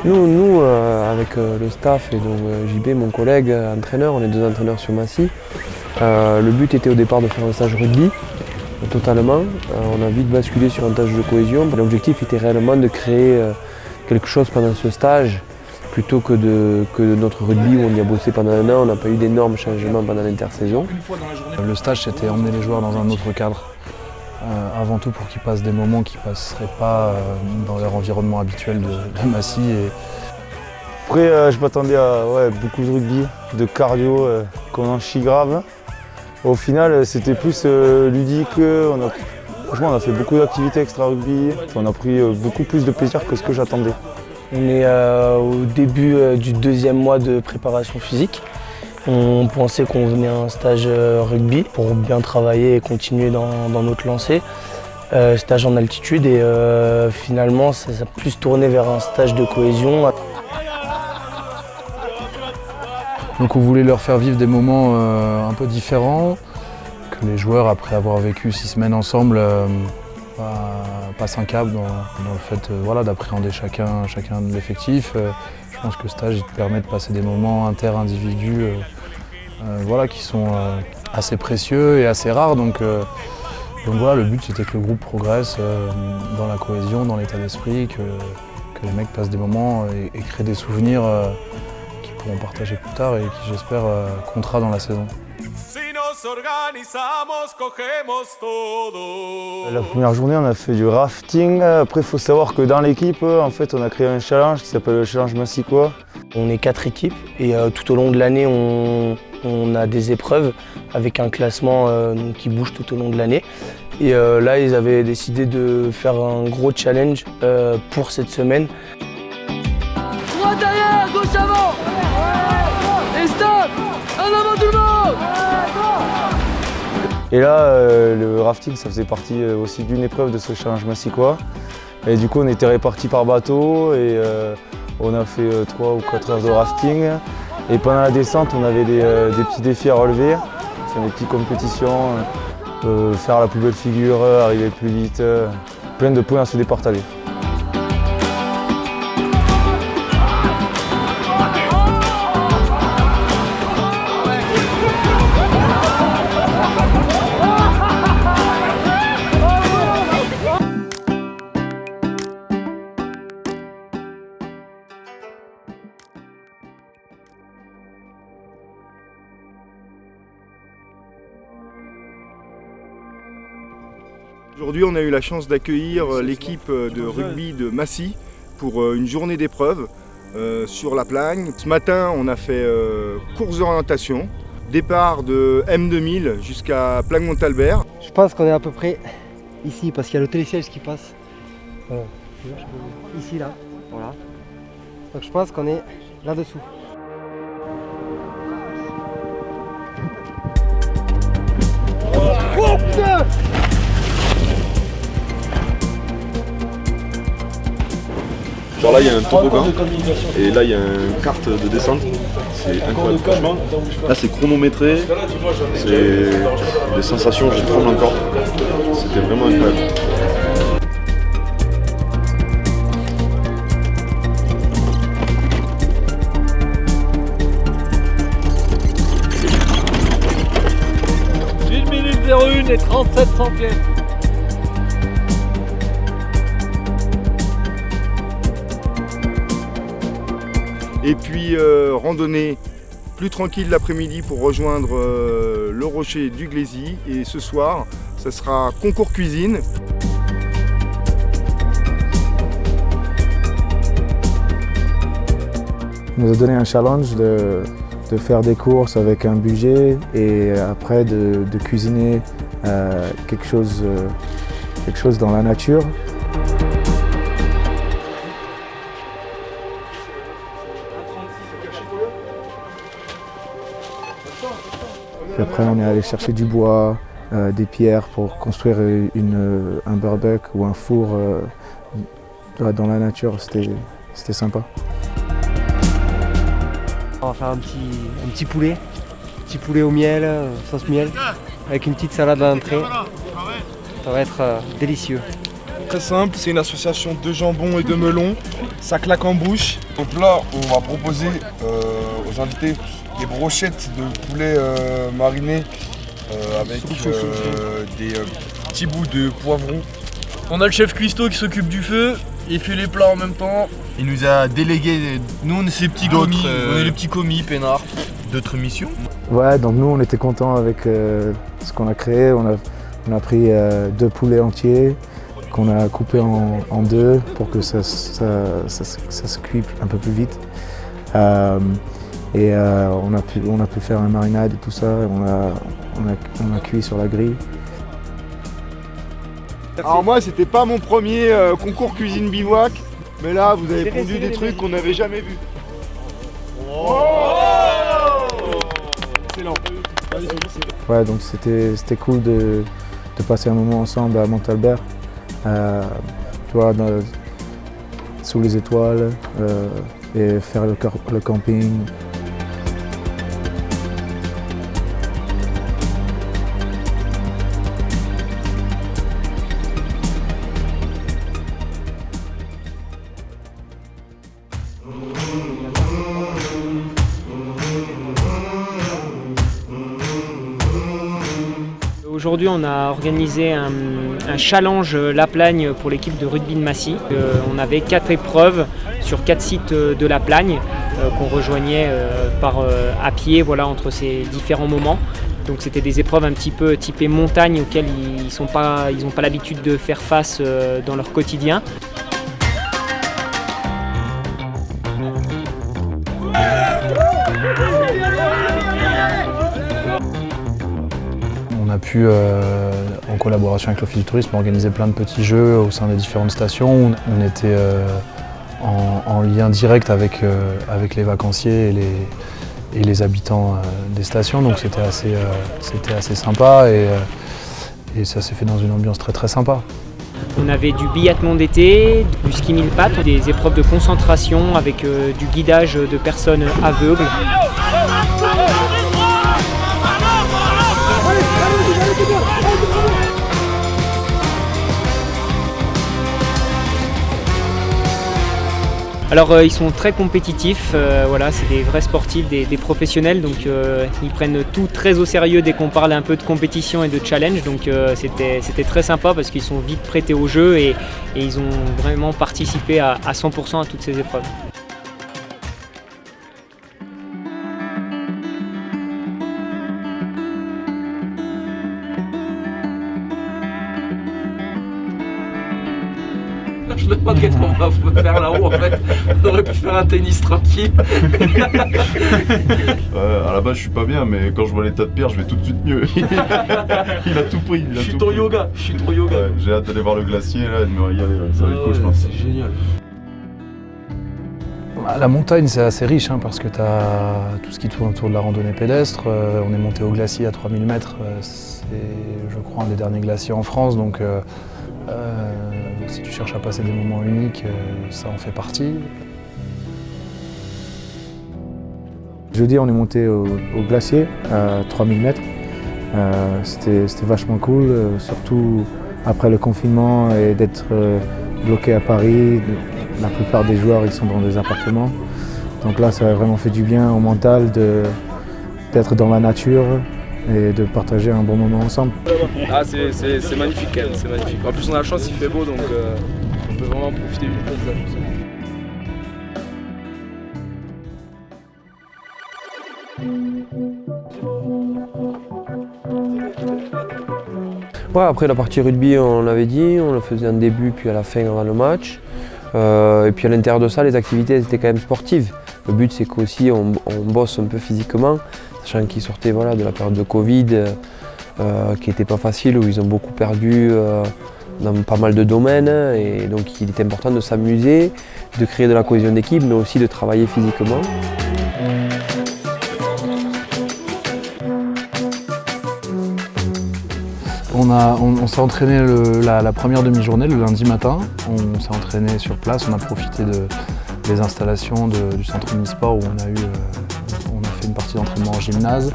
Avec le staff et donc JB, mon collègue, entraîneur, on est deux entraîneurs sur Massy. Le but était au départ de faire un stage rugby, totalement. On a vite basculé sur un stage de cohésion. L'objectif était réellement de créer quelque chose pendant ce stage, plutôt que notre rugby où on y a bossé pendant un an. On n'a pas eu d'énormes changements pendant l'intersaison. Le stage, c'était emmener les joueurs dans un autre cadre. Avant tout pour qu'ils passent des moments qui ne passeraient pas dans leur environnement habituel de Massy. Après, je m'attendais à beaucoup de rugby, de cardio, qu'on en chie grave. Au final, c'était plus ludique. Franchement, on a fait beaucoup d'activités extra-rugby. On a pris beaucoup plus de plaisir que ce que j'attendais. On est au début du deuxième mois de préparation physique. On pensait qu'on venait à un stage rugby pour bien travailler et continuer dans notre lancée. Stage en altitude et finalement ça a plus tourné vers un stage de cohésion. Donc on voulait leur faire vivre des moments un peu différents, que les joueurs, après avoir vécu 6 semaines ensemble, passent un cap dans le fait d'appréhender chacun de l'effectif. Je pense que le stage il te permet de passer des moments inter-individus qui sont assez précieux et assez rares. Donc voilà, le but c'était que le groupe progresse dans la cohésion, dans l'état d'esprit, que les mecs passent des moments et créent des souvenirs qu'ils pourront partager plus tard et qui j'espère comptera dans la saison. La première journée, on a fait du rafting. Après, il faut savoir que dans l'équipe, en fait, on a créé un challenge qui s'appelle le challenge Massicois. On est 4 équipes et tout au long de l'année, on a des épreuves avec un classement qui bouge tout au long de l'année. Et là, ils avaient décidé de faire un gros challenge pour cette semaine. Droite derrière, gauche avant. Et stop. En avant tout le monde. Et là, le rafting, ça faisait partie aussi d'une épreuve de ce challenge Massicois. Et du coup, on était répartis par bateau et on a fait 3 ou 4 heures de rafting. Et pendant la descente, on avait des petits défis à relever, faire des petites compétitions, faire la plus belle figure, arriver plus vite, plein de points à se départager. Aujourd'hui, on a eu la chance d'accueillir l'équipe de rugby de Massy pour une journée d'épreuve sur la Plagne. Ce matin, on a fait course d'orientation, départ de M2000 jusqu'à Plagne-Montalbert. Je pense qu'on est à peu près ici parce qu'il y a le télésiège qui passe. Ici, là. Voilà. Donc je pense qu'on est là-dessous. Oh putain! Genre là il y a un toboggan et là il y a une carte de descente, c'est incroyable franchement. Là c'est chronométré, c'est des sensations, je tremble encore, c'était vraiment incroyable. Minute 01 et 37 centièmes. Et puis randonnée plus tranquille l'après-midi pour rejoindre le rocher du Glézy. Et ce soir, ça sera concours cuisine. On nous a donné un challenge de faire des courses avec un budget et après de cuisiner quelque chose dans la nature. Puis après on est allé chercher du bois, des pierres pour construire un barbecue ou un four dans la nature, c'était sympa. On va faire un petit poulet au miel, sauce miel, avec une petite salade à l'entrée. Ça va être délicieux. Très simple, c'est une association de jambon et de melon. Ça claque en bouche. Donc là, on va proposer aux invités des brochettes de poulet mariné avec des petits bouts de poivron. On a le chef cuistot qui s'occupe du feu, il fait les plats en même temps. Il nous a délégué, nous on est ces petits commis, on est les petits commis, peinards. d'autres missions. Ouais, donc nous on était contents avec ce qu'on a créé. On a pris 2 poulets entiers qu'on a coupés en 2 pour que ça se cuise un peu plus vite. On a pu faire une marinade et tout ça. On a cuit sur la grille. Alors moi, c'était pas mon premier concours cuisine bivouac, mais là, vous avez pondu des trucs qu'on n'avait jamais vus. Excellent. Ouais, donc c'était cool de passer un moment ensemble à Montalbert, tu vois, sous les étoiles, et faire le camping. Aujourd'hui, on a organisé un challenge La Plagne pour l'équipe de rugby de Massy. On avait 4 épreuves sur 4 sites de La Plagne qu'on rejoignait à pied, voilà, entre ces différents moments. Donc c'était des épreuves un petit peu typées montagne auxquelles ils n'ont pas l'habitude de faire face dans leur quotidien. On a pu, en collaboration avec l'Office du tourisme, organiser plein de petits jeux au sein des différentes stations. On était en lien direct avec les vacanciers et les habitants des stations, donc c'était assez sympa et ça s'est fait dans une ambiance très très sympa. On avait du biathlon d'été, du ski mille pattes, des épreuves de concentration avec du guidage de personnes aveugles. Alors ils sont très compétitifs, voilà, c'est des vrais sportifs, des professionnels, donc ils prennent tout très au sérieux dès qu'on parle un peu de compétition et de challenge, donc c'était très sympa parce qu'ils sont vite prêtés au jeu et ils ont vraiment participé à 100% à toutes ces épreuves. Je me demande qu'est-ce qu'on va faire là-haut en fait. On aurait pu faire un tennis tranquille. À la base je suis pas bien, mais quand je vois l'état de Pierre je vais tout de suite mieux. Il a tout pris. Je suis trop yoga. Ouais, j'ai hâte d'aller voir le glacier là et de me régaler. Ça va être cool, je pense. C'est génial. La montagne c'est assez riche parce que tu as tout ce qui tourne autour de la randonnée pédestre. On est monté au glacier à 3000 mètres, c'est je crois un des derniers glaciers en France, donc si tu cherches à passer des moments uniques, ça en fait partie. Jeudi, on est monté au glacier à 3000 mètres. C'était vachement cool, surtout après le confinement et d'être bloqué à Paris. La plupart des joueurs ils sont dans des appartements. Donc là, ça a vraiment fait du bien au mental d'être dans la nature et de partager un bon moment ensemble. Ah, c'est magnifique quand même, c'est magnifique. En plus on a la chance, il fait beau, donc on peut vraiment profiter du paysage. Ouais, après la partie rugby, on l'avait dit, on le faisait en début puis à la fin avant le match. Et puis à l'intérieur de ça, les activités étaient quand même sportives. Le but c'est qu'aussi on bosse un peu physiquement, sachant qu'ils sortaient de la période de Covid, qui n'était pas facile, où ils ont beaucoup perdu dans pas mal de domaines. Et donc il était important de s'amuser, de créer de la cohésion d'équipe, mais aussi de travailler physiquement. On s'est entraîné la première demi-journée, le lundi matin. On s'est entraîné sur place, on a profité des installations du centre Omnisport où on a fait une partie d'entraînement en gymnase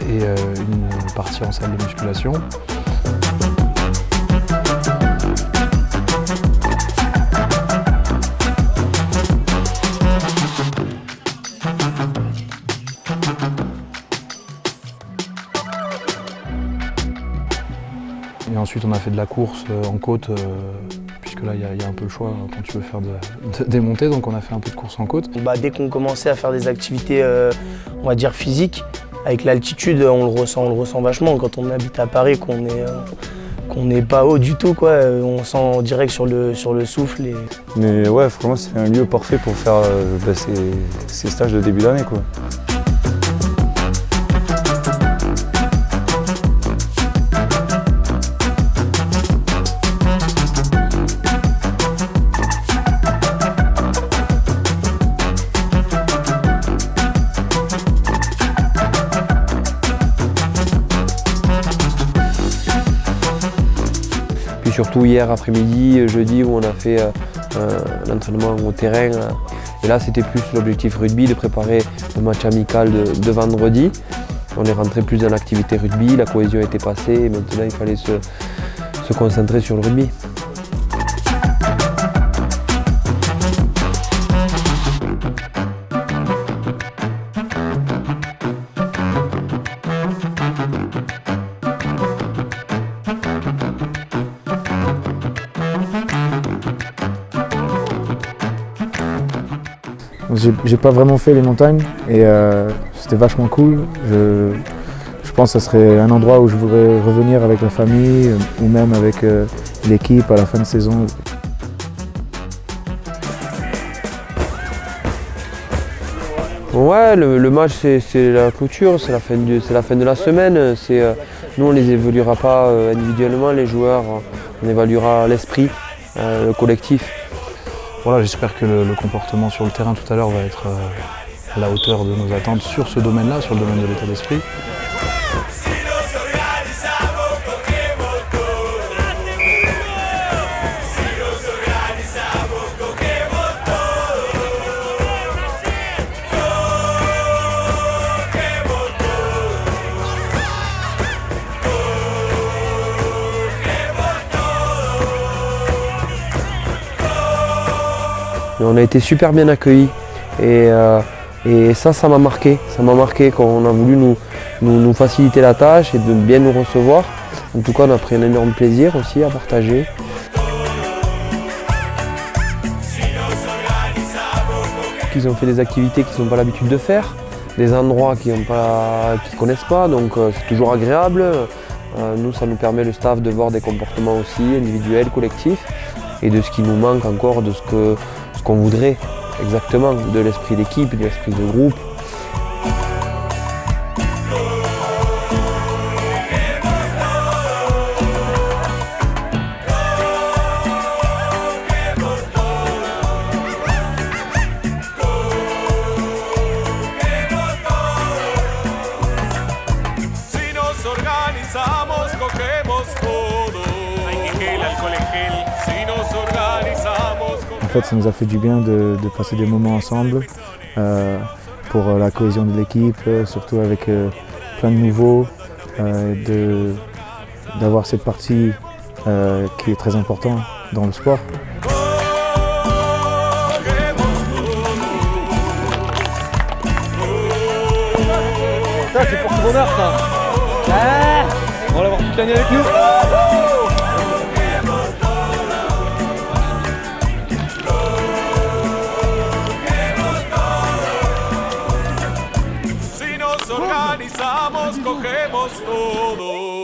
et une partie en salle de musculation. ensuite on a fait de la course en côte, puisque là il y a un peu le choix quand tu veux faire des montées, donc on a fait un peu de course en côte. Dès qu'on commençait à faire des activités on va dire physiques, avec l'altitude on le ressent vachement. Quand on habite à Paris, qu'on n'est pas haut du tout, quoi, on sent direct sur le souffle. Mais ouais, franchement c'est un lieu parfait pour faire ces stages de début d'année, quoi. Surtout hier après-midi, jeudi, où on a fait l'entraînement au terrain. Et là, c'était plus l'objectif rugby, de préparer le match amical de vendredi. On est rentré plus dans l'activité rugby, la cohésion était passée, et maintenant il fallait se concentrer sur le rugby. J'ai pas vraiment fait les montagnes et c'était vachement cool. Je pense que ce serait un endroit où je voudrais revenir avec la famille ou même avec l'équipe à la fin de saison. Ouais, le match c'est la clôture, c'est la fin de la semaine. Nous on les évaluera pas individuellement, les joueurs, on évaluera l'esprit, le collectif. Voilà, j'espère que le comportement sur le terrain tout à l'heure va être à la hauteur de nos attentes sur ce domaine-là, sur le domaine de l'état d'esprit. Mais on a été super bien accueillis et ça m'a marqué. Ça m'a marqué quand on a voulu nous faciliter la tâche et de bien nous recevoir. En tout cas, on a pris un énorme plaisir aussi à partager. Ils ont fait des activités qu'ils n'ont pas l'habitude de faire, des endroits qu'ils ne connaissent pas, donc c'est toujours agréable. Nous, ça nous permet, le staff, de voir des comportements aussi individuels, collectifs, et de ce qui nous manque encore, de ce qu'on voudrait exactement, de l'esprit d'équipe, de l'esprit de groupe. En fait, ça nous a fait du bien de passer des moments ensemble pour la cohésion de l'équipe, surtout avec plein de nouveaux, d'avoir cette partie qui est très importante dans le sport. Ça, c'est pour ton bonheur, ça. Ah, on va l'avoir toute l'année avec nous. Organizamos, cogemos todo.